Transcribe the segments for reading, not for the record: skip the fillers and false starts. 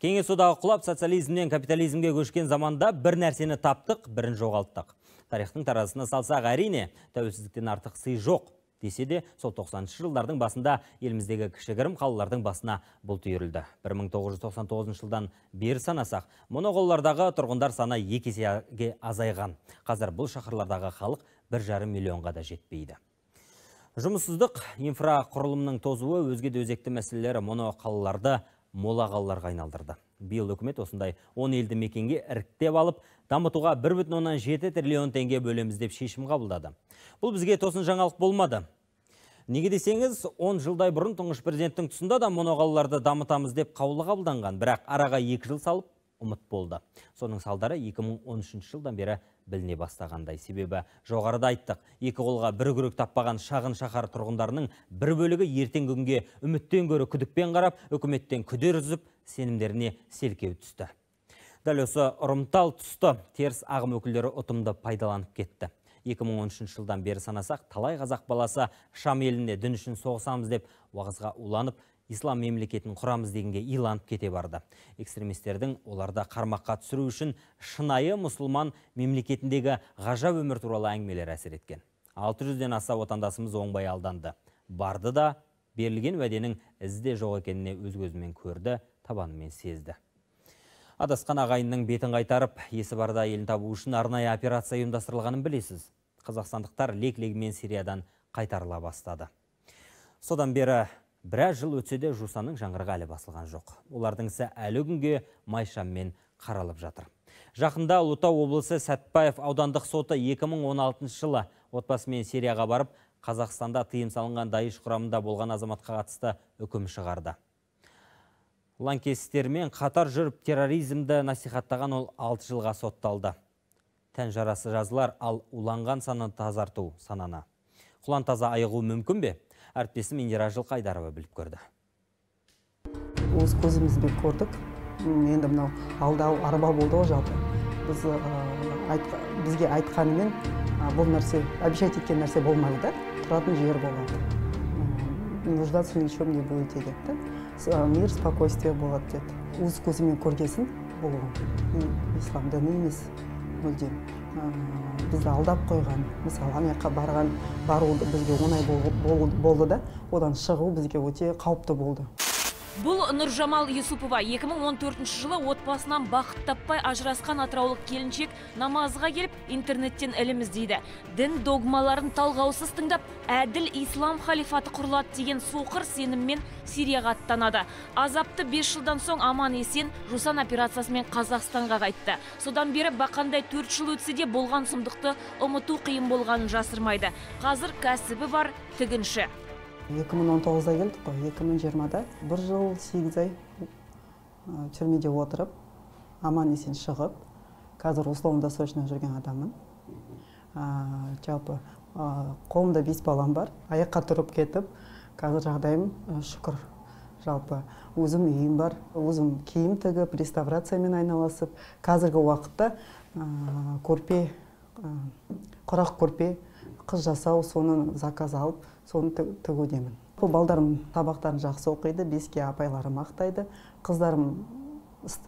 Кеңес одағы құлап, социализмнен капитализмге көшкен заманда бір нәрсені таптық, бірін жоғалттық. Тарихтың таразысына салсақ, әрине, тәуелсіздіктен артық сый жоқ. Десе де, сол 90-шы жылдардың басында еліміздегі кішігірім қалалардың басына бұлт үйірілді. 1999 жылдан бері санасақ, моноқолалардағы тұрғындар саны 2 есеге азайған. Қазір бұл шаһарлардағы халық 1,5 миллионға да жетпейді. Жұмыссыздық, инфрақұрылымның тозуы, өзге де өзекті мәселелері моноқалаларды мола қалаларға айналдырды. Биыл үкімет осындай 10 елді мекенге іріктеп алып, дамытуға 1,7 триллион теңге бөлеміз деп шешім қабылдады. Бұл бізге тосын жаңалық болмады. Неге десеңіз, 10 жылдай бұрын тұңғыш президенттің тұсында да моноқалаларды дамытамыз деп қаулы қабылданған, бірақ араға 2 жыл салып ұмыт болды. Соның салдары 2013 жылдан бері біліне бастағандай. Себебі жоғарыда айттық, екі қолға бір күрек таппаған шағын шаһар тұрғындарының бір бөлігі ертең күнге үміттен гөрі күдікпен қарап, үкіметтен күдер үзіп, сенімдеріне селкеу түсті. Дәл осы ұрымтал тұсты теріс ағым өкілдері ұтымды пайдаланып кетті. 2013 жылдан бері санасақ, талай қазақ баласы Шам елінде дін үшін соғысамыз деп уағызға уланып, ислам мемлекетін құрамыз дегенге иланып кете барды. Экстремистердің оларда қармаққа түсіру үшін шынайы мұсылман мемлекетіндегі ғажап өмір туралы әңгімелер әсер еткен. 600-ден аса отандасымыз оңбай алданды. Барды да, берілген уәденің ізде жоқ екеніне өз көзімен көрді, табанымен сезді. Адасқан ағайынның бетін қайтарып, есі барда елін табу үшін арнайы операция ұйымдастырылғанын білесіз. Қазақстандықтар лек-легімен Сириядан қайтарыла бастады. Содан бері біраз жыл өтсе де жусанның жаңғырығы әлі басылған жоқ. Олардың ісі әлі күнге майшаммен қаралып жатыр. Жақында Ұлытау облысы Сәтпаев аудандық соты 2016 жылы отбасымен Сирияға барып, Қазақстанда тыйым салынған Даиш құрамында болған азаматқа қатысты үкім шығарды. Лаңкестермен қатар жүріп терроризмді насихаттаған ол 6 жылға сотталды. Тән жарасы жазылар, ал уланған санын тазарту сананы. Құлан таза айығу мүмкін бе? Әріптесім Индира Жылқайдарова біліп көрді. Өз көзімізбен көрдік. Енді мынау алдау арба болды ғой жалпы. Бізге айтқанымен бұл нәрсе, обещать еткен нәрсе болмады да, тұратын жер болады. Нуждаться ни в чем не будете деді. Мир, спокойствие болады деді. Өз көзімен көргесін бұл ислам діні емес мүлдем. Бізді алдап қойған, мысалы Америка бару бізге оңай болды да, одан шығу бізге өте қауіпті болды. Бұл Нұржамал Юсупова 2014 жылы отбасынан бақыт таппай ажырасқан атыраулық келіншек намазға келіп интернеттен ілім іздейді. Дін догмаларын талғаусыз тыңдап, әділ ислам халифаты құрылады деген соқыр сеніммен Сирияға аттанады. Азапты 5 жылдан соң аман есен жусан операциясымен Қазақстанға қайтты. Содан бері бақандай 4 жыл өтсе де болған сұмдықты ұмыту қиын болғанын жасырмайды. Қазір кәсібі бар тігінші. 2019-да келдік қой, 2020-да 1 жыл 8 ай түрмеде отырып, аман есен шығып, қазір условно-досрочно жүрген адаммын. Жалпы қолымда 5 балам бар, аяққа тұрып кетіп, қазір жағдайым шүкір. Жалпы өзім үйім бар, өзім киім тігіп, реставрациямен айналысып, қазіргі уақытта құрақ көрпе, қыз жасау, соны заказ алып, соны тігудемін. Бұл балдарым сабақтарын жақсы оқиды, 5-ке апайларым мақтайды, қыздарым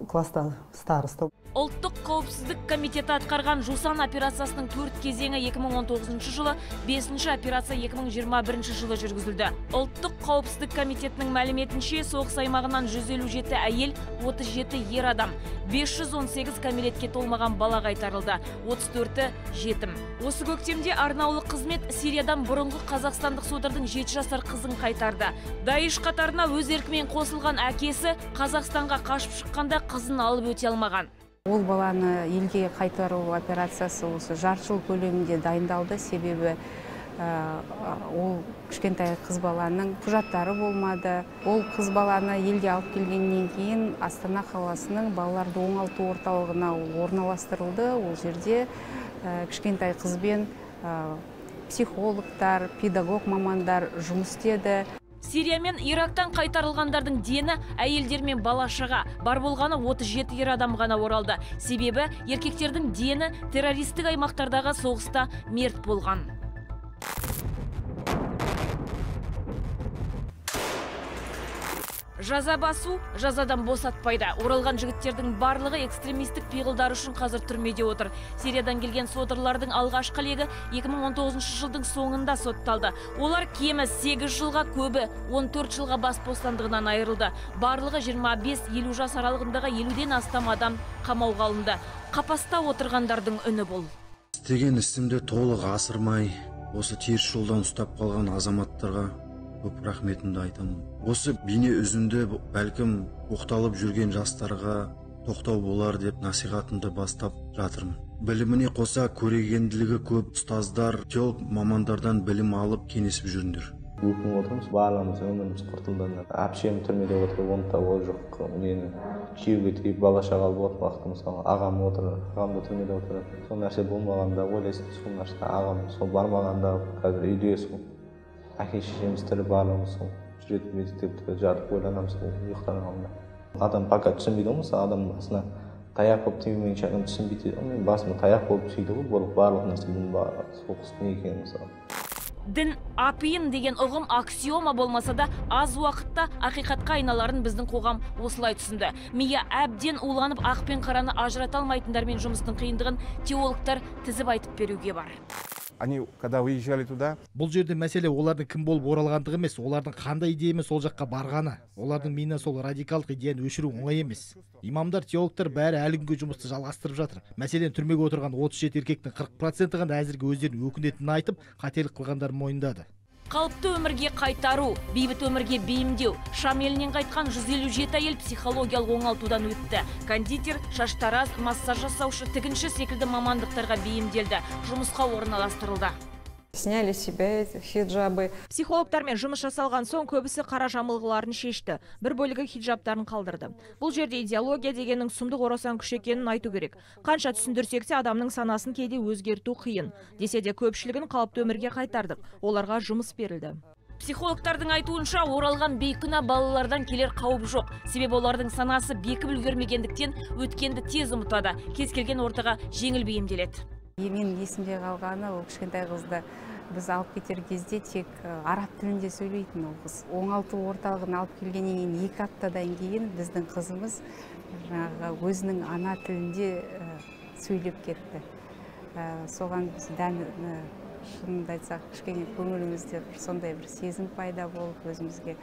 класста староста. Ұлттық қауіпсіздік комитеті атқарған жусан операциясының 4 кезеңі 2019 жылы, 5-ші операция 2021 жылы жүргізілді. Ұлттық қауіпсіздік комитетінің мәліметінше соғыс аймағынан 157 әйел, 37 ер адам, 518 кәмелетке толмаған бала қайтарылды, 34-і жетім. Осы көктемде арнаулы қызмет Сириядан бұрынғы қазақстандық содырдың 7 жасар қызын қайтарды. Даиш қатарына өз еркімен қосылған әкесі Қазақстанға қашып шыққанда қызын алып өте алмаған. Ол баланы елге қайтару операциясы осы жарты жыл көлемінде дайындалды, себебі ол кішкентай қыз баланың құжаттары болмады. Ол қыз баланы елге алып келгеннен кейін Астана қаласының балаларды оңалту орталығына орналастырылды. Ол жерде кішкентай қызбен психологтар, педагог мамандар жұмыс істеді. Сирия мен Ирактан қайтарылғандардың дені әйелдер мен бала-шаға, бар болғаны 37 ер адам ғана оралды. Себебі еркектердің дені террористік аймақтардағы соғыста мерт болған. Жаза басу жазадан босатпайды. Оралған жігіттердің барлығы экстремистік пиғылдар үшін қазір түрмеде отыр. Сириядан келген содырлардың алғашқы легі 2019 жылдың соңында сотталды. Олар кемі 8 жылға, көбі 14 жылға бас бостандығынан айырылды. Барлығы 25-50 жас аралығындағы 50-ден астам адам қамауға алынды. Қапаста отырғандардың үні бұл. Істеген істімді толық асырмай, осы теріс жолдан ұстап қалған азаматтарға көп рахметімді айтамын. Осы бейне үзінді бәлкім оқталып жүрген жастарға тоқтау болар деп насихатымды бастап жатырмын. Біліміне қоса көрегенділігі көп ұстаздар, теолог мамандардан білім алып кеңесіп жүріңдер. Өкініп отырмыз, барлығымыз өміріміз құртылды. Әпшем түрмеде отыр, онда ол жоқ. Мені күйеуге тиіп бала шағалы болатын уақытта мысалы ағам отыр, ағам да түрмеде отыр. Сол нәрсе болмағанда ойлайсың, сол нәрсе ағам сол бармағанда қазір үйде сол әке шешеміз тірі барлығымыз сол жүретінбіз деп жарып ойланамыз ұйықтағанда. Адам пока түсінбейді ғой, мысалы адам басына таяқ болып тимегенше адам түсінбейді. Мен басыма таяқ болып тиді ғой, барлық нәрсе бұның соғыс не екенін мысалы. Дін апиын деген ұғым аксиома болмаса да аз уақытта ақиқатқа айналарын біздің қоғам осылай түсінді. Мия әбден уланып ақ пен қараны ажырата алмайтындармен жұмыстың қиындығын теологтар тізіп айтып беруге бар. Они, когда выезжали туда, бұл жерде мәселе олардың кім болып оралғандығы емес, олардың қандай идеямен сол жаққа барғаны. Олардың миынан сол радикалдық идеяны өшіру оңай емес. Имамдар, теологтар бәрі әлі күнге жұмысты жалғастырып жатыр. Мәселен, түрмеге отырған 37 еркектің 40% ғана әзірге өздерінің өкінетінін айтып, қателік қылғандарын мойындады. Қалыпты өмірге қайтару, бейбіт өмірге бейімдеу. Шам елінен қайтқан 157 әйел психологиялық оңалтудан өтті. Кондитер, шаштараз, массаж жасаушы, тігінші секілді мамандықтарға бейімделді. Жұмысқа орналастырылды. Сняли себя хиджабы. Психологтармен жұмыс жасалған соң көбісі қара жамылғыларын шешті. Бір бөлігі хиджабтарын қалдырды. Бұл жерде идеология дегеннің сұмдық орасан күш екенін айту керек. Қанша түсіндірсек те адамның санасын кейде өзгерту қиын. Десе де көпшілігін қалыпты өмірге қайтардық. Оларға жұмыс берілді. Психологтардың айтуынша оралған бейкүнә балалардан келер қауіп жоқ. Себебі олардың санасы бекіп үлгермегендіктен өткенді тез ұмытады. Кез келген ортаға жеңіл бейімделеді. Мен есімде қалғаны, ол кішкентай қызды біз алып кетер кезде тек араб тілінде сөйлейтін ол қыз. Оңалту орталығын алып келгеннен кейін 2 аптадан кейін біздің қызымыз өзінің ана тілінде сөйлеп кетті. Соған біз дәл шынымды айтсақ, кішкене көңілімізде сондай бір сезім пайда болып, өзімізге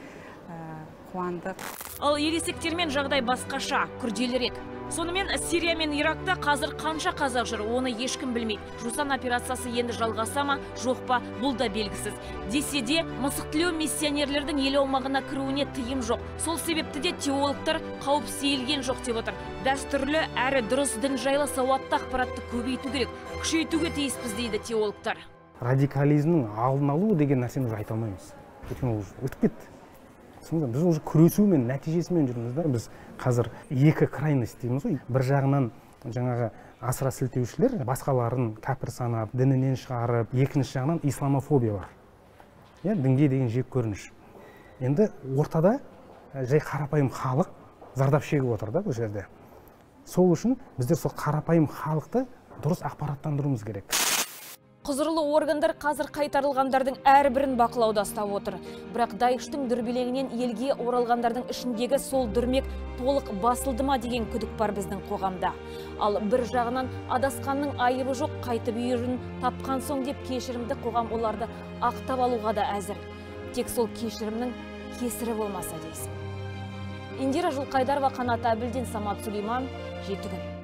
қуандық. Ал ересектермен жағдай басқаша, күрделірек. Сонымен Сирия мен Иракта қазір қанша қазақ жүр, оны ешкім білмейді. Жусан операциясы енді жалғаса ма, жоқ па, бұл да белгісіз. Десе де, мысықтілеу миссионерлердің ел аумағына кіруіне тыйым жоқ. Сол себепті де теологтар қауіп сейілген жоқ деп отыр. Дәстүрлі әрі дұрыс дін жайлы сауатты ақпаратты көбейту керек, күшейтуге тиіспіз дейді теологтар. Радикализмнің алдын алу деген нәрсені уже айта алмаймыз. Өйткені ол өтіп кетті. Біз уже күресумен, нәтижесімен жүрміз да. Біз қазір екі крайность дейміз ғой. Бір жағынан жаңағы асыра сілтеушілер басқаларын кәпір санап, дінінен шығарып, екінші жағынан исламофобия бар. Дінге деген жек көрініш. Енді ортада жай қарапайым халық зардап шегіп отыр да бұл жерде. Сол үшін біздер сол қарапайым халықты дұрыс ақпараттандыруымыз керек. Құзырлы органдар қазір қайтарылғандардың әрбірін бақылауда ұстап отыр. Бірақ Даиштің дүрбелеңінен елге оралғандардың ішіндегі сол дүрмек толық басылды ма деген күдік бар біздің қоғамда. Ал бір жағынан адасқанның айыбы жоқ, қайтып үйірін тапқан соң деп кешірімді қоғам оларды ақтап алуға да әзір. Тек сол кешірімнің кесірі болмаса дейсің. Индира Жылқайдарова, Қанат Әбілдин, Самат Сулейман, Жеті күн.